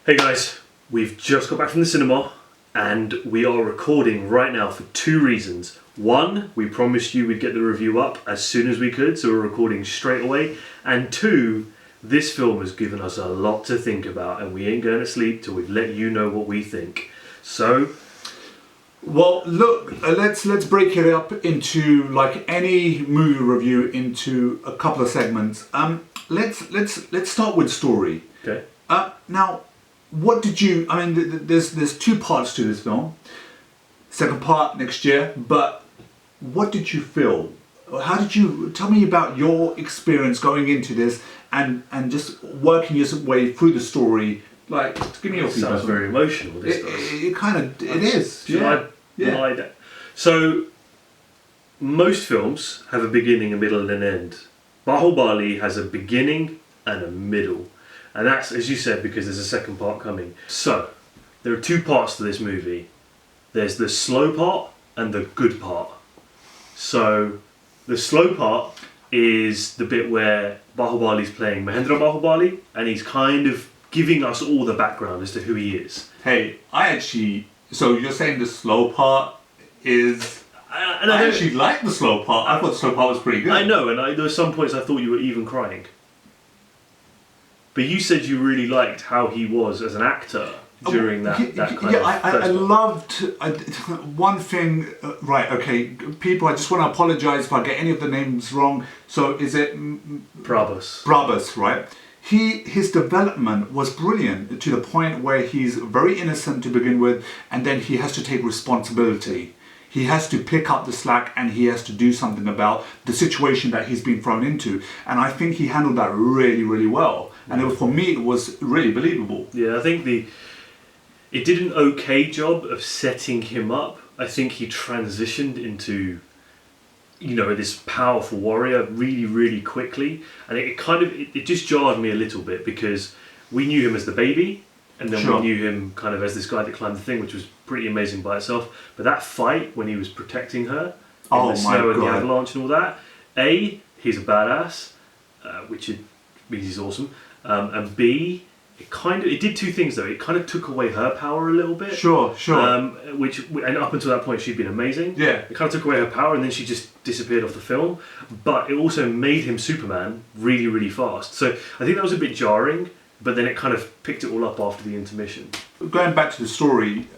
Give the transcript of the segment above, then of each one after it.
Hey guys, we've just got back from the cinema and we are recording right now for two reasons. One, we promised you we'd get the review up as soon as we could, so we're recording straight away. And two, this film has given us a lot to think about and we ain't going to sleep till we've let you know what we think. So... Well, look, let's break it up into, like any movie review, into a couple of segments. Let's start with story. Okay. Now, what did you? I mean, there's two parts to this film. Second part next year. But what did you feel? How did you tell me about your experience going into this and just working your way through the story? Like, give me your feedback. Sounds very emotional. This does. It kind of is. Should I lie down? So, most films have a beginning, a middle, and an end. Baahubali has a beginning and a middle. And that's, as you said, because there's a second part coming. So, there are two parts to this movie. There's the slow part and the good part. So, the slow part is the bit where Baahubali's playing Mahendra Baahubali, and he's kind of giving us all the background as to who he is. Hey, so you're saying the slow part is... I actually like the slow part. I thought the slow part was pretty good. I know, and there were some points I thought you were even crying. But you said you really liked how he was as an actor during that kind of... I loved one thing... right, okay, people, I just want to apologise if I get any of the names wrong. So is it... Brabus, right? His development was brilliant to the point where he's very innocent to begin with, and then he has to take responsibility. He has to pick up the slack and he has to do something about the situation that he's been thrown into. And I think he handled that really, really well. And for me, it was really believable. Yeah, I think it did an okay job of setting him up. I think he transitioned into, this powerful warrior really, really quickly. And it just jarred me a little bit because we knew him as the baby. And then we knew him kind of as this guy that climbed the thing, which was pretty amazing by itself. But that fight when he was protecting her in the snow and the avalanche and all that, A, he's a badass, which means he's awesome. And B, it did two things though. It kind of took away her power a little bit. Sure. And up until that point, she'd been amazing. Yeah. It kind of took away her power, and then she just disappeared off the film. But it also made him Superman really, really fast. So I think that was a bit jarring. But then it kind of picked it all up after the intermission. Going back to the story,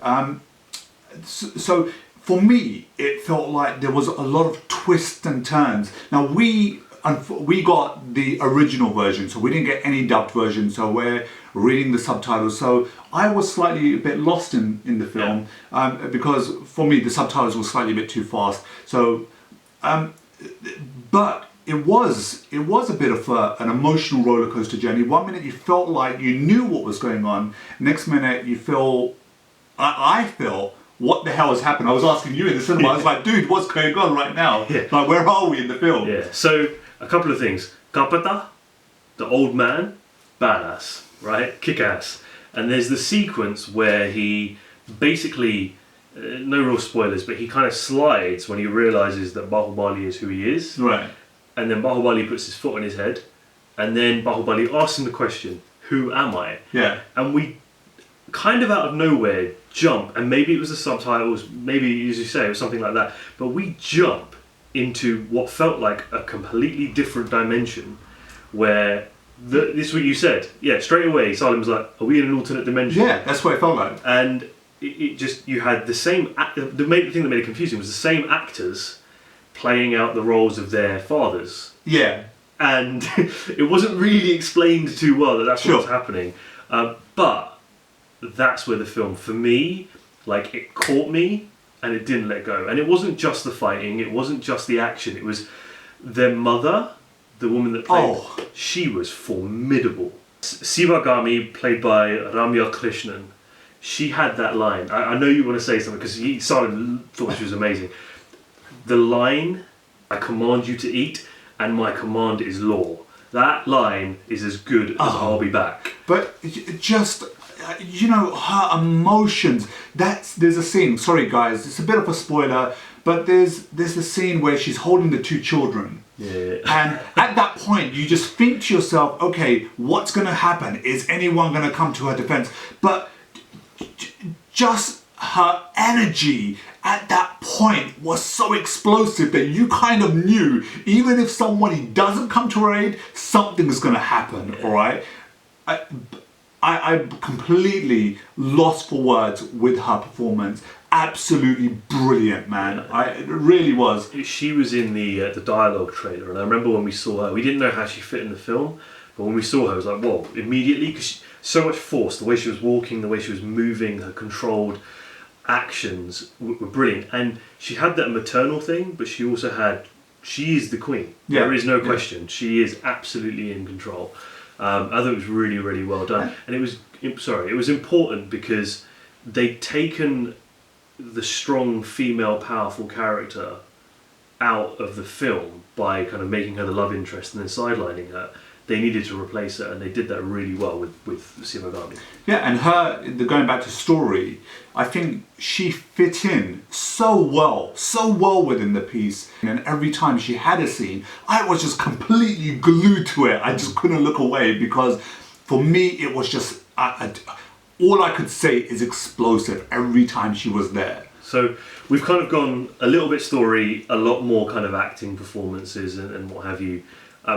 so for me, it felt like there was a lot of twists and turns. Now we got the original version, so we didn't get any dubbed version, so we're reading the subtitles. So I was slightly a bit lost in the film, because for me the subtitles were slightly a bit too fast. So, but it was a bit of an emotional roller coaster journey. One minute you felt like you knew what was going on. Next minute you feel, I feel, what the hell has happened? I was asking you in the cinema. I was like, dude, what's going on right now? Yeah. Like, where are we in the film? Yeah. So a couple of things. Kapata, the old man, badass, right? Kick ass. And there's the sequence where he basically, no real spoilers, but he kind of slides when he realizes that Baahubali is who he is. Right. And then Baahubali puts his foot on his head, and then Baahubali asks him the question, who am I? Yeah. And we kind of out of nowhere jump, and maybe it was the subtitles, maybe as you say, it was something like that, but we jump into what felt like a completely different dimension where, this is what you said, straight away Salim was like, are we in an alternate dimension? Yeah, that's what it felt like. And it just, you had the same, the thing that made it confusing was the same actors playing out the roles of their fathers. Yeah. And it wasn't really explained too well that that's what was happening. But that's where the film, for me, like, it caught me and it didn't let go. And it wasn't just the fighting, it wasn't just the action, it was their mother, the woman that played, she was formidable. Sivagami, played by Ramya Krishnan, she had that line. I know you want to say something because Salim thought she was amazing. The line, I command you to eat, and my command is law. That line is as good as I'll be back. But just, her emotions. There's a scene, sorry guys, it's a bit of a spoiler, But there's a scene where she's holding the two children. Yeah. And at that point, you just think to yourself, okay, what's going to happen? Is anyone going to come to her defense? But just her energy at that point was so explosive that you kind of knew, even if somebody doesn't come to her aid, something is going to happen, all right? I completely lost for words with her performance. Absolutely brilliant, man. It really was. She was in the dialogue trailer, and I remember when we saw her, we didn't know how she fit in the film, but when we saw her, it was like, whoa, immediately, because so much force, the way she was walking, the way she was moving, her controlled actions were brilliant. And she had that maternal thing, but she also had, she is the queen. Yeah. There is no question. She is absolutely in control. I thought it was really, really well done. And it was important because they'd taken the strong female powerful character out of the film by kind of making her the love interest and then sidelining her. They needed to replace her, and they did that really well with Shimogami. Yeah, and her, going back to story, I think she fit in so well within the piece. And every time she had a scene, I was just completely glued to it. I just couldn't look away because for me it was just all I could say is explosive every time she was there. So we've kind of gone a little bit story, a lot more kind of acting performances and what have you.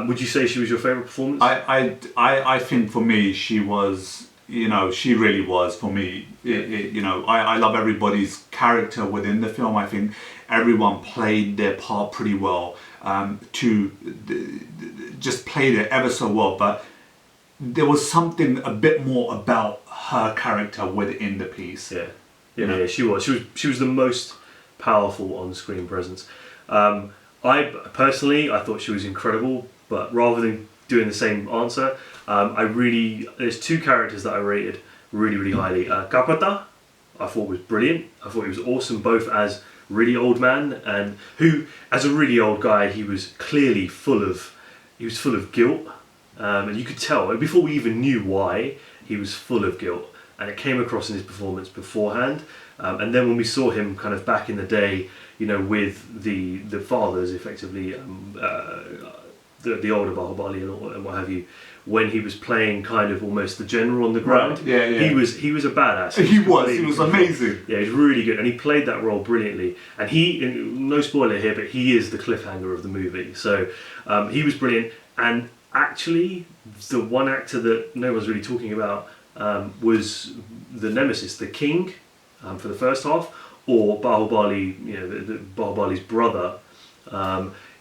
Would you say she was your favourite performance? I think for me she was, she really was for me. I love everybody's character within the film. I think everyone played their part pretty well. Just played it ever so well. But there was something a bit more about her character within the piece. Yeah, she was the most powerful on-screen presence. I thought she was incredible, but rather than doing the same answer, there's two characters that I rated really, really highly. Kapata, I thought was brilliant. I thought he was awesome, both as really old man and who, as a really old guy, he was clearly full of guilt, and you could tell before we even knew why he was full of guilt, and it came across in his performance beforehand. And then when we saw him kind of back in the day, with the fathers, effectively, the older Baahubali and what have you, when he was playing kind of almost the general on the ground, right. Yeah. he was a badass. He was amazing. Yeah, he was really good, and he played that role brilliantly. And no spoiler here, but he is the cliffhanger of the movie. So he was brilliant. And actually, the one actor that no one's really talking about was the nemesis, the king, for the first half, or Baahubali, the Baahubali's brother.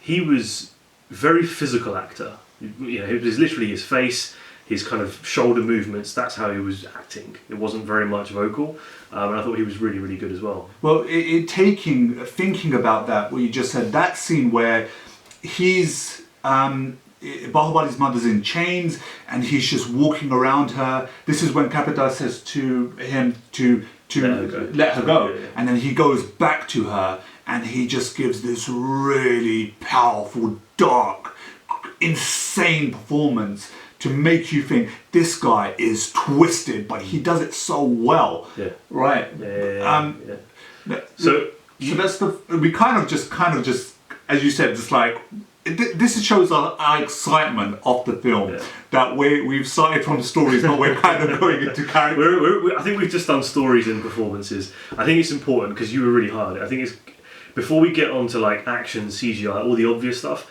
He was a very physical actor. It was literally his face, his kind of shoulder movements. That's how he was acting. It wasn't very much vocal, and I thought he was really, really good as well. Well, thinking about that, what you just said, that scene where he's Baahubali's mother's in chains and he's just walking around her. This is when Kapita says to him to let her go. Yeah. And then he goes back to her and he just gives this really powerful, dark, insane performance to make you think this guy is twisted, but he does it so well. Yeah. Right. Yeah. So that's we kind of just as you said, just like this shows our excitement of the film. Yeah. That we've started from stories, but we're kind of going into character. I think we've just done stories and performances. I think it's important because you were really hard. I think it's before we get on to like action, CGI, all the obvious stuff.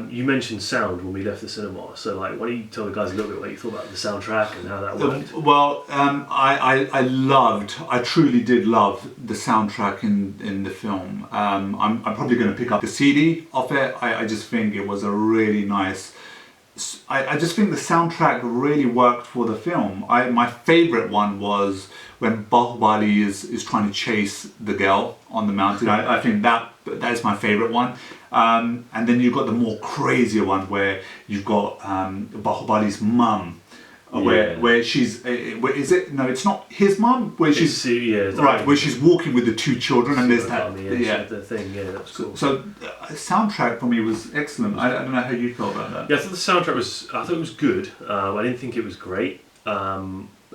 You mentioned sound when we left the cinema, so why don't you tell the guys a little bit what you thought about the soundtrack and how that worked? Well, I truly did love the soundtrack in the film. I'm probably going to pick up the CD of it. I just think it was a really nice. I just think the soundtrack really worked for the film. My favourite one was when Baahubali is trying to chase the girl on the mountain. I think that is my favourite one. And then you've got the more crazier one where you've got Baahubali's mum, where she's is it? No, it's not his mum. Where she's where she's walking with the two children, and there's that the thing. Yeah, that's cool. So soundtrack for me was excellent. I don't know how you felt about that. Yeah, I thought the soundtrack was good. I didn't think it was great,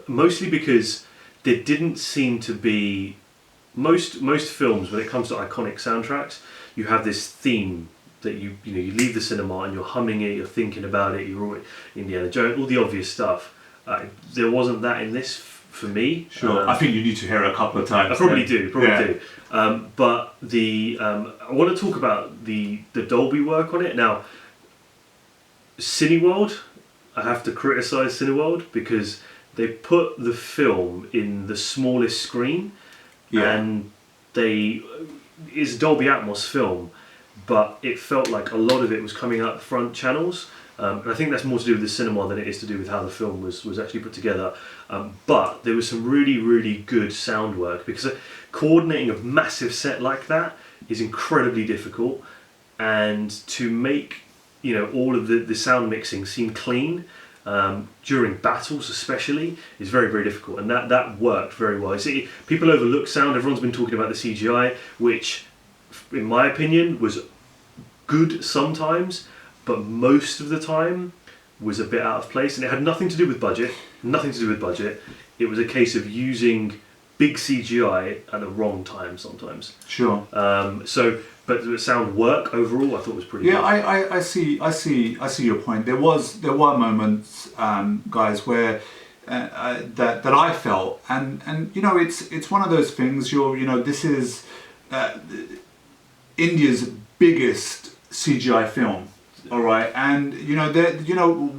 mostly because there didn't seem to be most films, when it comes to iconic soundtracks, you have this theme that you leave the cinema and you're humming it, you're thinking about it, you're all Indiana Jones, all the obvious stuff. There wasn't that in this for me. Sure, I think you need to hear it a couple of times. I probably do. But I want to talk about the Dolby work on it. Now, Cineworld, I have to criticise Cineworld because they put the film in the smallest screen, and it's a Dolby Atmos film, but it felt like a lot of it was coming out the front channels. And I think that's more to do with the cinema than it is to do with how the film was actually put together. But there was some really, really good sound work, because coordinating a massive set like that is incredibly difficult, and to make all of the sound mixing seem clean during battles especially is very, very difficult, and that worked very well. You see, people overlook sound. Everyone's been talking about the CGI, which in my opinion was good sometimes, but most of the time was a bit out of place, and it had nothing to do with budget. It was a case of using big CGI at the wrong time sometimes. Sure. But the sound work overall, I thought was pretty good. Yeah, I see your point. There were moments, guys, where that I felt, and it's one of those things. This is India's biggest CGI film. All right, and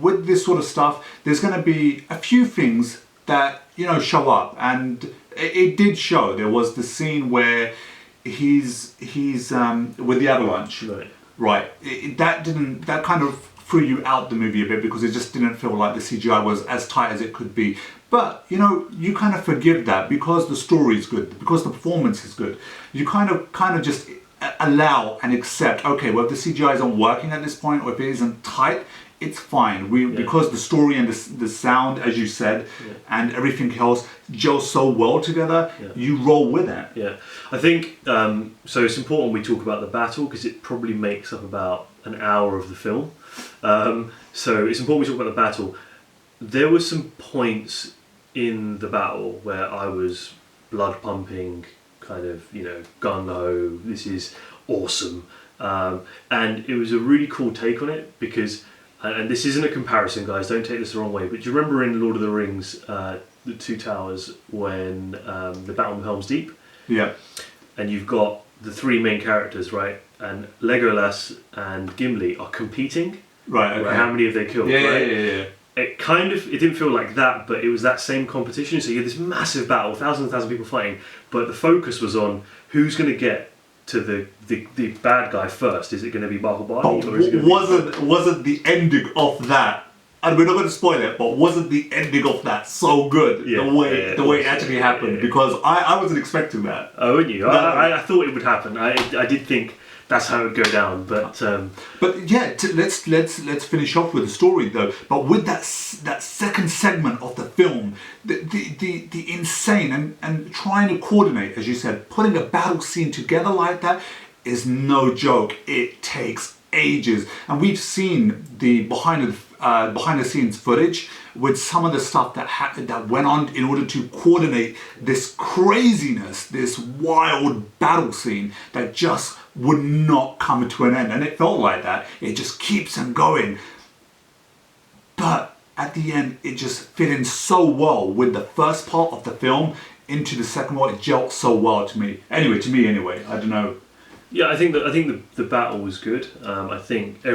with this sort of stuff, there's going to be a few things that show up, and it did show. There was the scene where he's with the avalanche, right? That kind of threw you out the movie a bit, because it just didn't feel like the CGI was as tight as it could be. But you kind of forgive that because the story is good, because the performance is good. You kind of just allow and accept, okay, well, if the CGI isn't working at this point, or if it isn't tight, it's fine. Because the story and the sound, as you said, and everything else gels so well together, you roll with it. Yeah, I think so. It's important we talk about the battle, because it probably makes up about an hour of the film. So it's important we talk about the battle. There were some points in the battle where I was blood pumping, kind of, gung-ho, this is awesome. And it was a really cool take on it, because, and this isn't a comparison, guys, don't take this the wrong way, but do you remember in Lord of the Rings, the Two Towers, when the Battle of Helm's Deep? Yeah. And you've got the three main characters, right? And Legolas and Gimli are competing. Right, okay. How many have they killed, right? Yeah. It didn't feel like that, but it was that same competition. So you had this massive battle, thousands and thousands of people fighting, but the focus was on who's going to get to the bad guy first. Is it going to be Baahubali? But or is it wasn't the ending of that, and we're not going to spoil it, but wasn't the ending of that so good, the way it actually happened? Because I wasn't expecting that. Oh, wouldn't you? I thought it would happen. I did think that's how it would go down, but yeah, let's finish off with the story though. But with that second segment of the film, the insane and trying to coordinate, as you said, putting a battle scene together like that is no joke. It takes ages, and we've seen the behind the scenes footage with some of the stuff that went on in order to coordinate this craziness, this wild battle scene that just would not come to an end. And it felt like that. It just keeps on going. But at the end, it just fit in so well with the first part of the film into the second one. It gelled so well to me. I don't know. Yeah, I think the battle was good. I think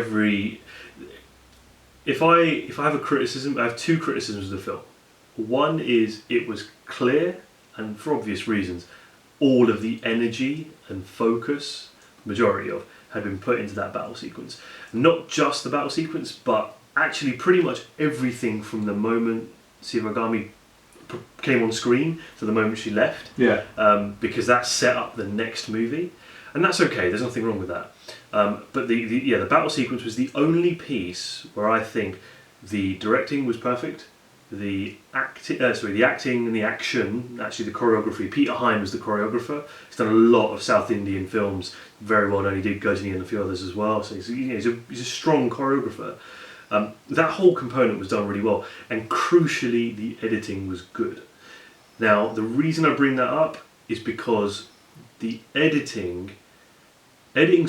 if I have a criticism, I have two criticisms of the film. One is it was clear, and for obvious reasons, all of the energy and focus, majority of, had been put into that battle sequence. Not just the battle sequence, but actually pretty much everything from the moment Sivagami came on screen to the moment she left. Yeah. Because that set up the next movie. And that's okay, there's nothing wrong with that. But the battle sequence was the only piece where I think the directing was perfect, the acting and the action, actually the choreography. Peter Hine was the choreographer. He's done a lot of South Indian films, very well known. He did Gajini and a few others as well. So he's a strong choreographer. That whole component was done really well, and crucially, the editing was good. Now, the reason I bring that up is because the editing's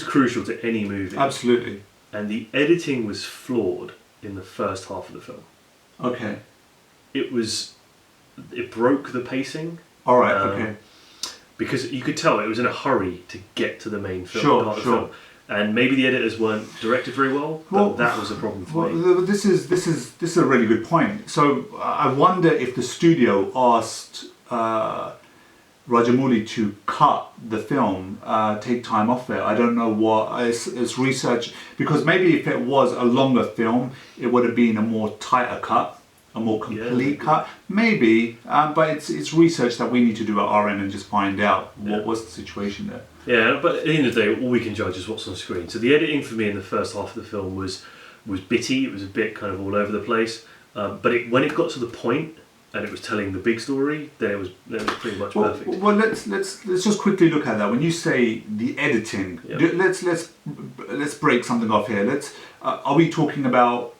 crucial to any movie. Absolutely. And the editing was flawed in the first half of the film. Okay. It broke the pacing. All right. Okay. Because you could tell it was in a hurry to get to the main film, part of the film. And maybe the editors weren't directed very well, but that was a problem for me. This is a really good point. So I wonder if the studio asked Rajamouli to cut the film, take time off it. I don't know what it's research, because maybe if it was a longer film, it would have been a more tighter cut, a more complete cut. Maybe, but it's research that we need to do at our end and just find out what was the situation there. Yeah, but at the end of the day, all we can judge is what's on screen. So the editing for me in the first half of the film was bitty. It was a bit kind of all over the place. But when it got to the point and it was telling the big story, then it was pretty much perfect. Well, let's just quickly look at that. When you say the editing, let's break something off here. Are we talking about?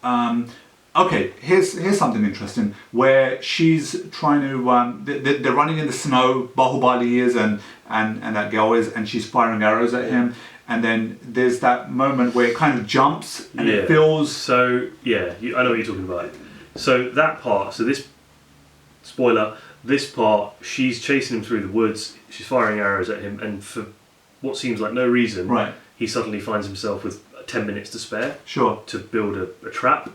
Okay, here's something interesting where she's trying to. They're running in the snow. Baahubali is and that girl is, and she's firing arrows at him. And then there's that moment where it kind of jumps and it feels. So I know what you're talking about. So that part. So this spoiler. This part, she's chasing him through the woods. She's firing arrows at him, and for what seems like no reason, he suddenly finds himself with 10 minutes to spare. To build a trap.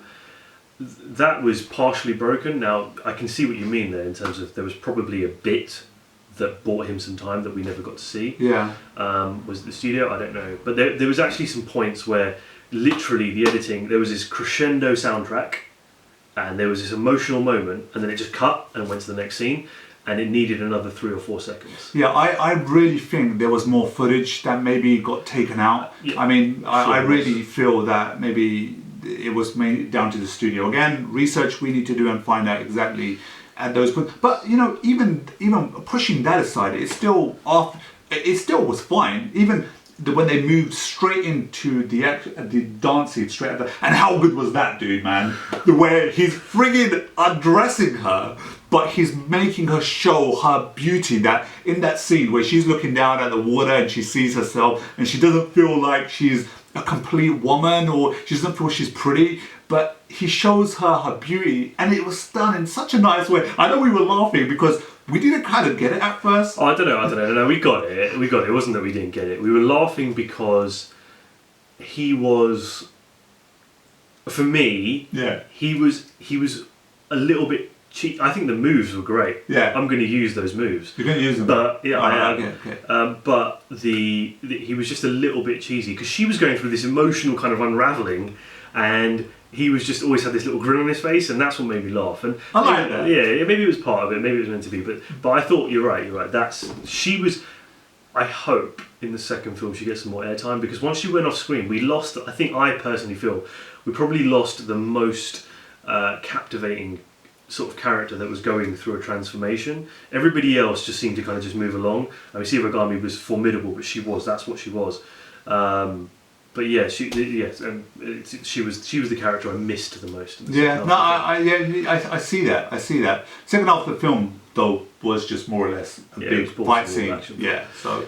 That was partially broken. Now, I can see what you mean there in terms of there was probably a bit that bought him some time that we never got to see. Was it the studio? I don't know. But there was actually some points where literally the editing, there was this crescendo soundtrack and there was this emotional moment and then it just cut and went to the next scene and it needed another 3 or 4 seconds. Yeah, I really think there was more footage that maybe got taken out. I mean, I really feel that maybe it was mainly down to the studio. Again, research we need to do and find out exactly at those points. But even pushing that aside, it still was fine. Even when they moved straight into the dance scene straight at and how good was that, dude, man? The way he's friggin' undressing her, but he's making her show her beauty. That in that scene where she's looking down at the water and she sees herself and she doesn't feel like she's a complete woman or she doesn't feel she's pretty, but he shows her beauty and it was done in such a nice way. I know we were laughing because we didn't kind of get it at first. Oh, I don't know. No, we got it. It wasn't that we didn't get it. We were laughing because he was, for me, he was a little bit cheap. I think the moves were great. I'm going to use those moves. You're going to use them? But I am. Okay. But he was just a little bit cheesy because she was going through this emotional kind of unraveling, and he was just always had this little grin on his face, and that's what made me laugh. And I like that. Yeah, maybe it was part of it. Maybe it was meant to be. But I thought you're right. She was. I hope in the second film she gets some more airtime because once she went off screen, we lost. I personally feel we probably lost the most captivating sort of character that was going through a transformation. Everybody else just seemed to kind of just move along. I mean, Sivagami was formidable, but that's what she was. But yeah, she was the character I missed the most. I see that. Second half of the film though was just more or less a big fight scene. Action.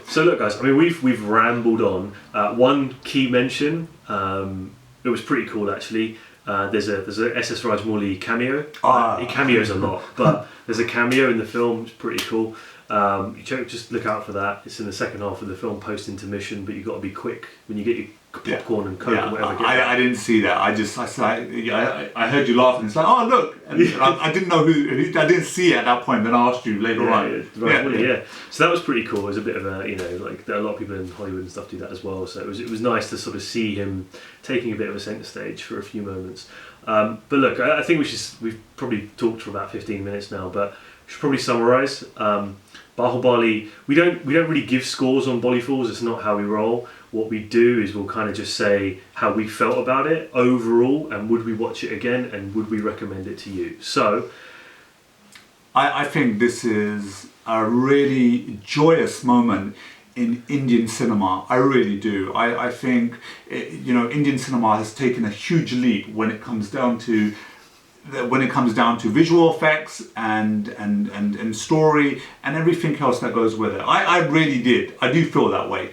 So look, guys. I mean, we've rambled on. One key mention. It was pretty cool actually. There's a SS Rajamouli cameo. He cameos a lot, but there's a cameo in the film. It's pretty cool. Just look out for that. It's in the second half of the film, post intermission. But you've got to be quick when you get your popcorn and coke and whatever. I didn't see that. I heard you laughing. It's like, oh look, and I didn't know who. I didn't see it at that point. Then I asked you later on. So that was pretty cool. It was a bit of a like a lot of people in Hollywood and stuff do that as well. So it was nice to sort of see him taking a bit of a centre stage for a few moments. But look, I think we've probably talked for about 15 minutes now, but we should probably summarise. Baahubali, we don't really give scores on Bollyfools. It's not how we roll. What we do is we'll kind of just say how we felt about it overall, and would we watch it again, and would we recommend it to you. So, I think this is a really joyous moment in Indian cinema. I really do. I think Indian cinema has taken a huge leap when it comes down to when it comes down to visual effects and story and everything else that goes with it. I really did. I do feel that way.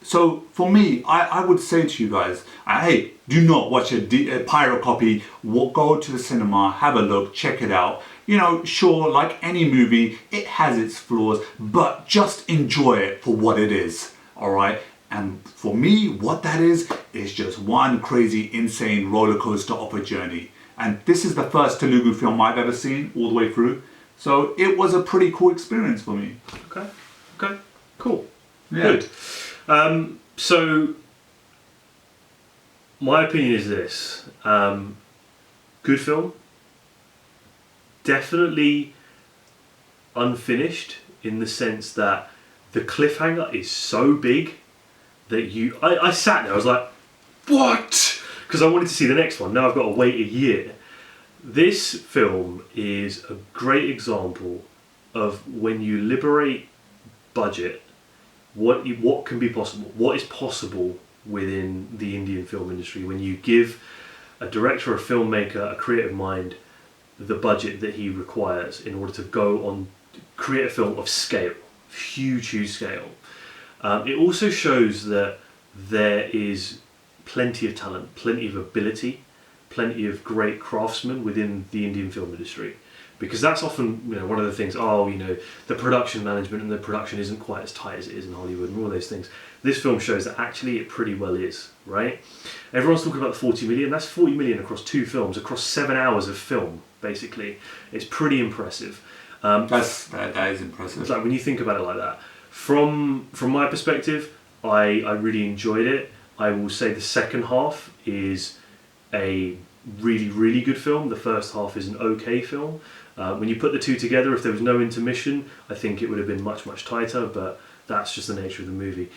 So for me, I would say to you guys, hey, do not watch a pirate copy. Go to the cinema, have a look, check it out. You know, sure, like any movie, it has its flaws, but just enjoy it for what it is, all right? And for me, what that is just one crazy, insane roller coaster of a journey. And this is the first Telugu film I've ever seen all the way through. So it was a pretty cool experience for me. Okay, cool. Yeah. Good. So, my opinion is this. Good film. Definitely unfinished in the sense that the cliffhanger is so big that I sat there, I was like, what? Because I wanted to see the next one. Now I've got to wait a year. This film is a great example of when you liberate budget, what can be possible, what is possible within the Indian film industry when you give a director, a filmmaker, a creative mind the budget that he requires in order to go on create a film of scale, huge scale. It also shows that there is plenty of talent, plenty of ability, plenty of great craftsmen within the Indian film industry. Because that's often, one of the things, the production management and the production isn't quite as tight as it is in Hollywood and all those things. This film shows that actually it pretty well is, right? Everyone's talking about the 40 million. That's 40 million across 2 films, across 7 hours of film, basically. It's pretty impressive. That is impressive. It's like when you think about it like that. From my perspective, I really enjoyed it. I will say the second half is a really good film. The first half is an okay film. When you put the two together, if there was no intermission, I think it would have been much tighter, but that's just the nature of the movie.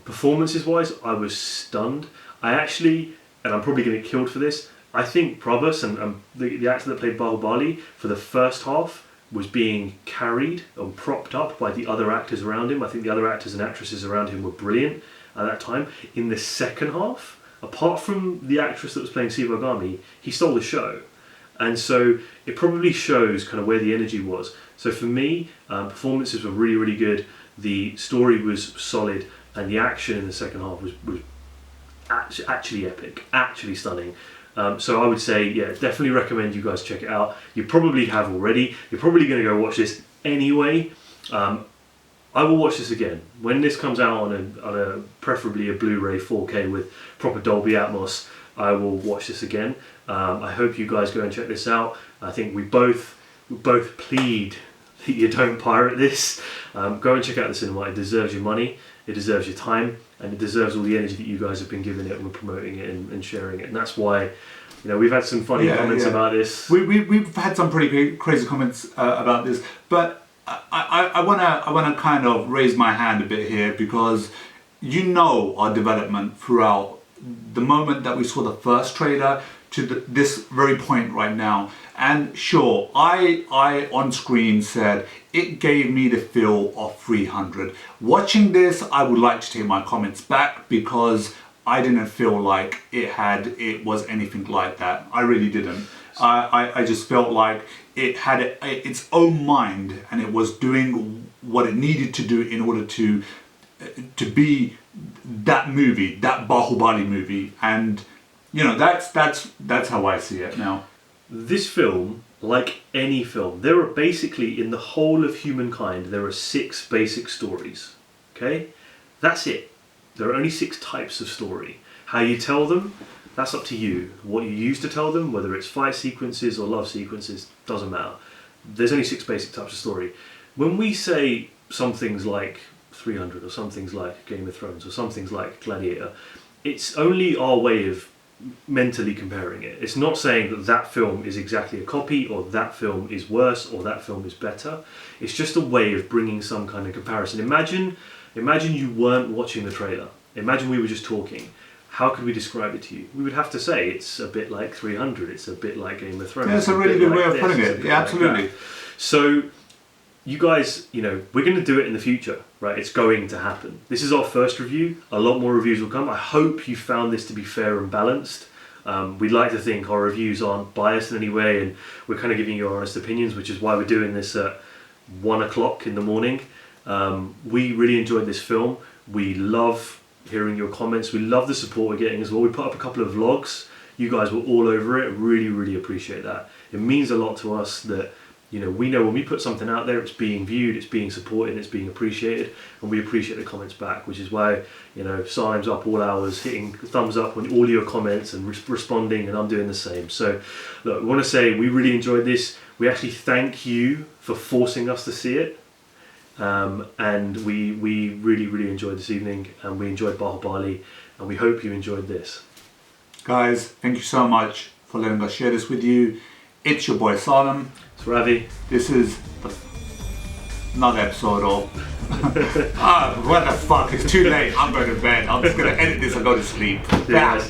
Performances wise, I was stunned. I actually, and I'm probably going to get killed for this, I think Prabhas and the actor that played Baahubali for the first half was being carried or propped up by the other actors around him. I think the other actors and actresses around him were brilliant at that time. In the second half, apart from the actress that was playing Sivagami, he stole the show. And so it probably shows kind of where the energy was. So for me, performances were really good. The story was solid, and the action in the second half was actually epic, actually stunning. So I would say, yeah, definitely recommend you guys check it out. You probably have already. You're probably going to go watch this anyway. I will watch this again when this comes out on a preferably a Blu-ray 4K with proper Dolby Atmos. I will watch this again. I hope you guys go and check this out. I think we both plead that you don't pirate this. Go and check out the cinema. It deserves your money, it deserves your time, and it deserves all the energy that you guys have been giving it and promoting it and sharing it. And that's why, we've had some funny comments about this. We've had some pretty crazy comments about this, but I wanna kind of raise my hand a bit here, because our development throughout the moment that we saw the first trailer to this very point right now. And sure, I on screen said it gave me the feel of 300. Watching this, I would like to take my comments back, because I didn't feel like it was anything like that. I really didn't. I just felt like it had its own mind, and it was doing what it needed to do in order to be that movie, that Baahubali movie. And that's how I see it now. This film, like any film, there are basically, in the whole of humankind, there are 6 basic stories. Okay? That's it. There are only 6 types of story. How you tell them, that's up to you. What you use to tell them, whether it's fight sequences or love sequences, doesn't matter. There's only 6 basic types of story. When we say some things like 300, or some things like Game of Thrones, or some things like Gladiator, it's only our way of mentally comparing it. It's not saying that film is exactly a copy, or that film is worse, or that film is better. It's just a way of bringing some kind of comparison. Imagine you weren't watching the trailer. Imagine we were just talking. How could we describe it to you? We would have to say it's a bit like 300, it's a bit like Game of Thrones. Yeah, it's a really good way of putting it. Yeah, absolutely. So you guys, we're going to do it in the future, right? It's going to happen. This is our first review. A lot more reviews will come. I hope you found this to be fair and balanced. We'd like to think our reviews aren't biased in any way, and we're kind of giving you our honest opinions, which is why we're doing this at 1 o'clock in the morning. We really enjoyed this film. We love hearing your comments. We love the support we're getting as well. We put up a couple of vlogs. You guys were all over it. Really, really appreciate that. It means a lot to us that, you know, we know when we put something out there, it's being viewed, it's being supported, it's being appreciated, and we appreciate the comments back, which is why, you know, Simon's up all hours hitting thumbs up on all your comments and responding, and I'm doing the same. So, look, we want to say we really enjoyed this. We actually thank you for forcing us to see it. And we really, really enjoyed this evening, and we enjoyed Baahubali, and we hope you enjoyed this. Guys, thank you so much for letting us share this with you. It's your boy Salem. It's Ravi. This is another episode of what the fuck, it's too late, I'm going to bed, I'm just going to edit this and go to sleep. Yeah,